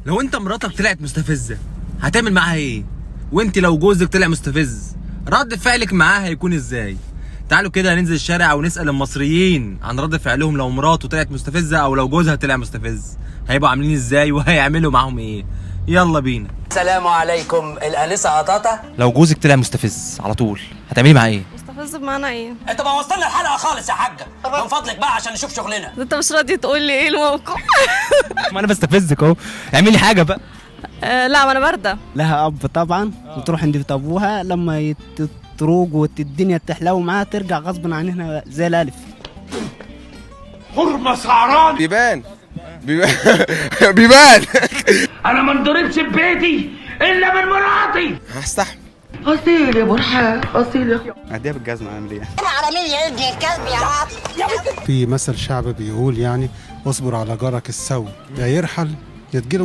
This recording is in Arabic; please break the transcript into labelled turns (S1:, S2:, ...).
S1: لو انت مراتك طلعت مستفزه هتعمل معاها ايه؟ وانت لو جوزك طلع مستفز رد فعلك معاه هيكون ازاي؟ تعالوا كده ننزل الشارع ونسال المصريين عن رد فعلهم لو مراته طلعت مستفزه او لو جوزها طلع مستفز، هيبقوا عاملين ازاي وهيعملوا معاهم ايه؟ يلا بينا.
S2: السلام عليكم الانسه قطاطه.
S1: لو جوزك طلع مستفز على طول هتعملي معاه ايه؟
S3: مستفز بمعنى ايه؟
S2: انت بوظتنا الحلقه خالص يا حاجه، من فضلك بقى عشان نشوف شغلنا.
S3: انت مش راضي تقول لي ايه الموقف؟
S1: ما انا بستفزك اهو، اعملي حاجه بقى.
S3: لا ما انا بارده.
S4: لها اب طبعا وتروح عند ابوها لما تروق والدنيا تحلو معاها ترجع غصب عنها زي الالف.
S5: حرمه سعران
S6: بيبان بيبان.
S5: انا ما انضربش ببيتي الا من مراتي.
S6: هستحمل.
S5: اصيل يا برحان، اصيل يا اخي.
S6: اديها بالجزمه اعمل ايه؟
S7: انا عالمية يا ابني الكلب يا عاطي.
S8: في مثل شعبي بيقول يعني اصبر على جارك السوء، يا يرحل يا تجيله